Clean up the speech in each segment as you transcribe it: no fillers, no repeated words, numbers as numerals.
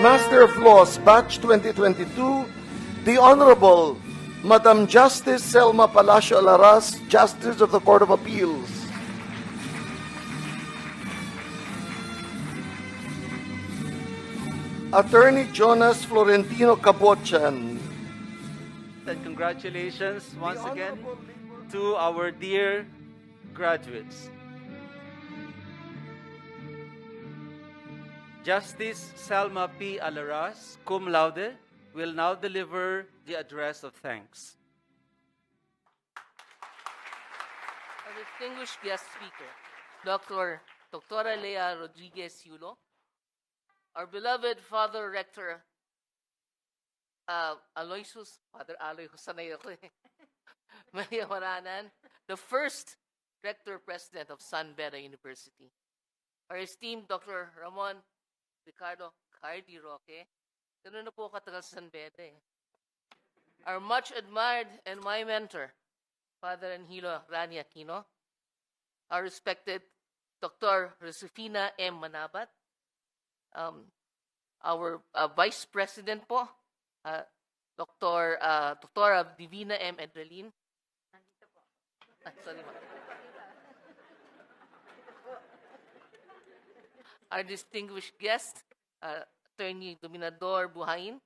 Master of Laws, Batch 2022, the Honorable Madam Justice Selma Palacio Alaras, Justice of the Court of Appeals. Attorney Jonas Florentino Cabochan. And congratulations once again to our dear graduates. Justice Selma P. Alaras, Cum Laude, will now deliver the address of thanks. Our distinguished guest speaker, Dr. Lea Rodriguez Yulo, our beloved Father Rector Aloysius, Father Aloysius, sanay ako eh. Maria Maranan, the first Rector President of Beda University. Our esteemed Dr. Ramon Ricardo Cardi Roque, ganoon na po katagal sa Beda eh. Our much admired and my mentor, Father Angelo Rani Aquino, our respected Dr. Josefina M. Manabat, our Vice President po, Dr. Divina M. Edralin. Sorry, our distinguished guest, Attorney Dominador Buhain,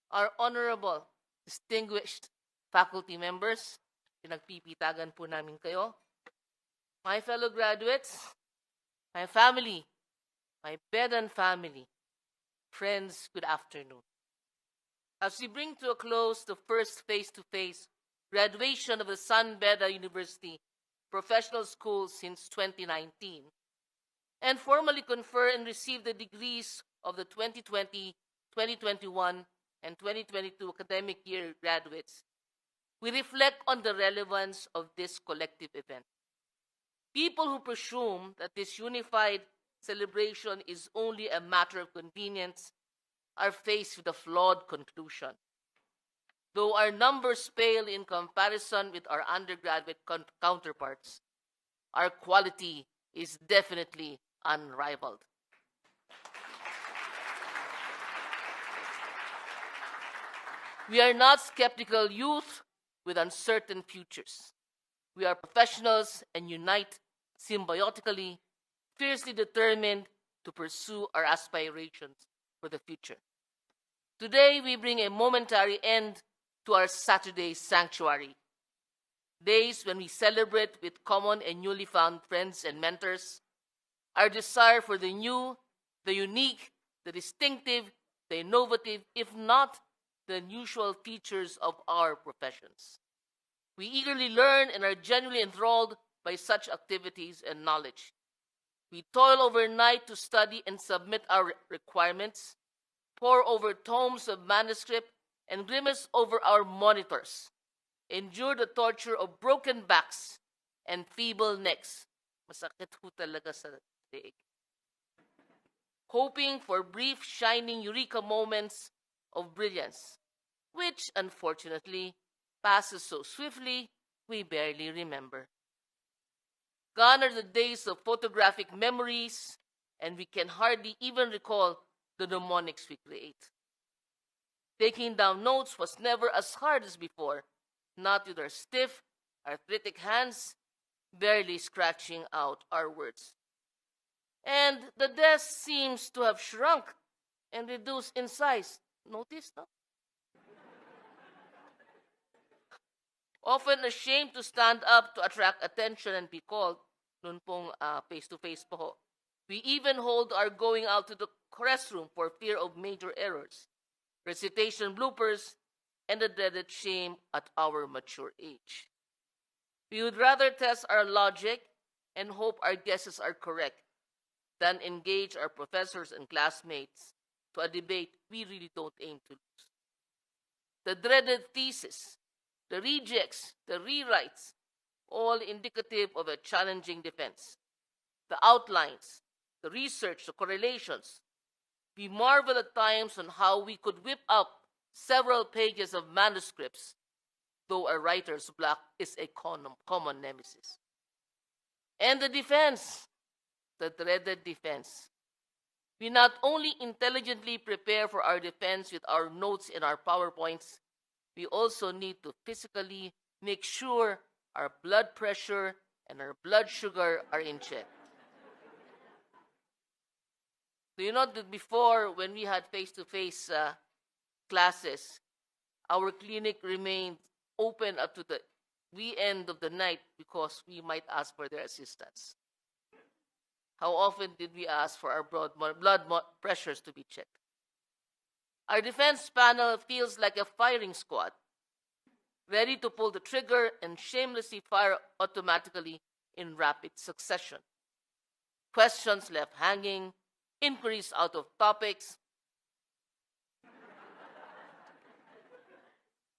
our honorable, distinguished faculty members, pinagpipitagan po namin kayo, my fellow graduates, my family, my Bedan family, friends, good afternoon. As we bring to a close the first face-to-face graduation of the Beda University Professional School since 2019, and formally confer and receive the degrees of the 2020, 2021, and 2022 academic year graduates, we reflect on the relevance of this collective event. People who presume that this unified celebration is only a matter of convenience are faced with a flawed conclusion. Though our numbers pale in comparison with our undergraduate counterparts, our quality is definitely unrivaled. We are not skeptical youth with uncertain futures. We are professionals and unite symbiotically, fiercely determined to pursue our aspirations for the future. Today, we bring a momentary end to our Saturday sanctuary, days when we celebrate with common and newly found friends and mentors our desire for the new, the unique, the distinctive, the innovative, if not the unusual features of our professions. We eagerly learn and are genuinely enthralled by such activities and knowledge. We toil overnight to study and submit our requirements, pore over tomes of manuscript, and grimace over our monitors, endure the torture of broken backs and feeble necks. Masakit ho talaga sa leeg. Hoping for brief, shining eureka moments of brilliance, which, unfortunately, passes so swiftly we barely remember. Gone are the days of photographic memories, and we can hardly even recall the mnemonics we create. Taking down notes was never as hard as before, not with our stiff, arthritic hands, barely scratching out our words. And the desk seems to have shrunk and reduced in size. Notice, no? Often ashamed to stand up to attract attention and be called, nun pong face-to-face po ho. We even hold our going out to the restroom for fear of major errors, recitation bloopers, and the dreaded shame at our mature age. We would rather test our logic and hope our guesses are correct than engage our professors and classmates to a debate we really don't aim to lose. The dreaded thesis, the rejects, the rewrites, all indicative of a challenging defense. The outlines, the research, the correlations. We marvel at times on how we could whip up several pages of manuscripts, though a writer's block is a common nemesis. And the defense, the dreaded defense. We not only intelligently prepare for our defense with our notes and our PowerPoints, we also need to physically make sure our blood pressure and our blood sugar are in check. Do you know that before, when we had face-to-face classes, our clinic remained open up to the end of the night because we might ask for their assistance? How often did we ask for our blood pressures to be checked? Our defense panel feels like a firing squad, ready to pull the trigger and shamelessly fire automatically in rapid succession. Questions left hanging, inquiries out of topics,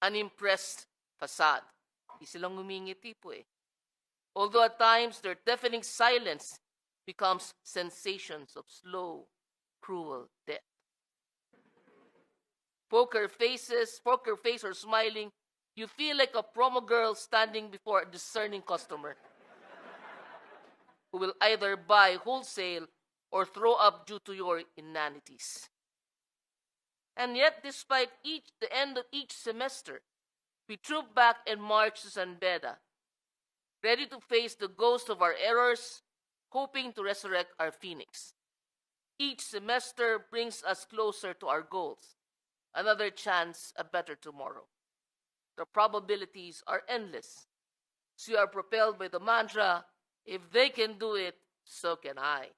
unimpressed facade. Di silang ngumingiti po eh. Although at times their deafening silence becomes sensations of slow, cruel death. Poker face or smiling, you feel like a promo girl standing before a discerning customer who will either buy wholesale or throw up due to your inanities. And yet, despite the end of each semester, we troop back and march to Beda, ready to face the ghost of our errors, hoping to resurrect our phoenix. Each semester brings us closer to our goals. Another chance, a better tomorrow. The probabilities are endless. So we are propelled by the mantra, if they can do it, so can I.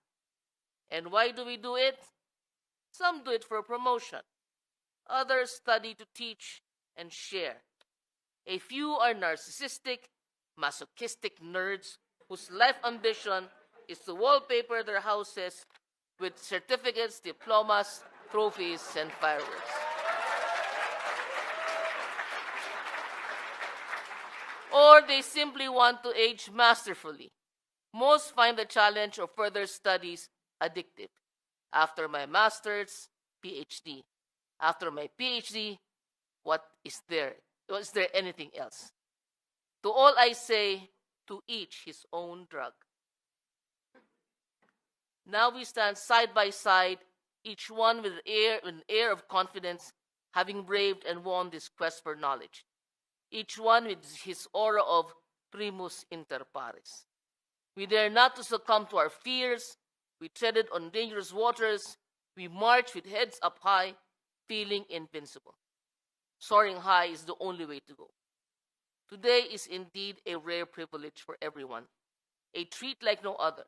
And why do we do it? Some do it for promotion. Others study to teach and share. A few are narcissistic, masochistic nerds whose life ambition is to wallpaper their houses with certificates, diplomas, trophies, and fireworks. Or they simply want to age masterfully. Most find the challenge of further studies addictive. After my master's, PhD. After my PhD, what is there? Was there anything else? To all I say, to each his own drug. Now we stand side by side, each one with an air of confidence, having braved and won this quest for knowledge. Each one with his aura of primus inter pares. We dare not to succumb to our fears. We treaded on dangerous waters. We march with heads up high, feeling invincible. Soaring high is the only way to go. Today is indeed a rare privilege for everyone, a treat like no other.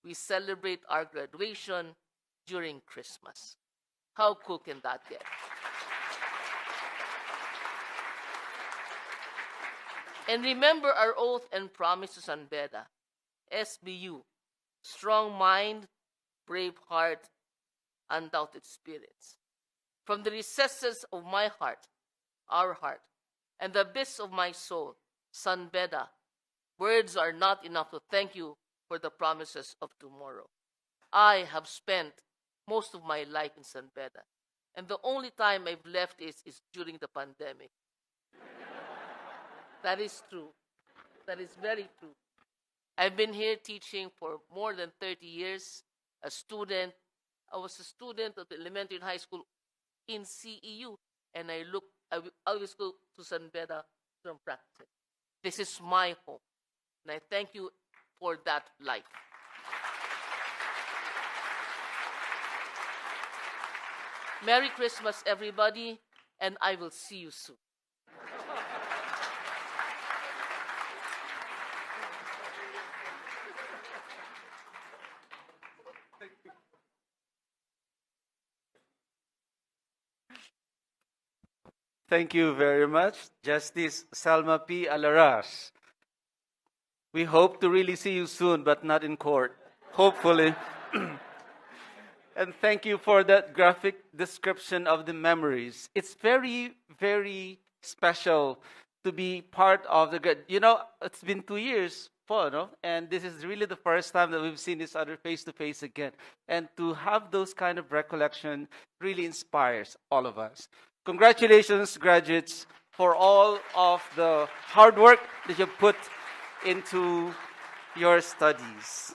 We celebrate our graduation during Christmas. How cool can that get? And remember our oath and promise to Beda. SBU, strong mind, brave heart, undoubted spirits. From the recesses of my heart, our heart, and the abyss of my soul, Beda, words are not enough to thank you for the promises of tomorrow. I have spent most of my life in Beda, and the only time I've left is during the pandemic. That is true. That is very true. I've been here teaching for more than 30 years, a student. I was a student of the elementary and high school in CEU, and I always go to Beda from practice. This is my home, and I thank you for that life. Merry Christmas, everybody, and I will see you soon. Thank you very much, Justice Selma P. Alaras. We hope to really see you soon, but not in court. Hopefully. And thank you for that graphic description of the memories. It's very, very special to be part of the... it's been 2 years, no? And this is really the first time that we've seen each other face-to-face again. And to have those kind of recollection really inspires all of us. Congratulations, graduates, for all of the hard work that you put into your studies.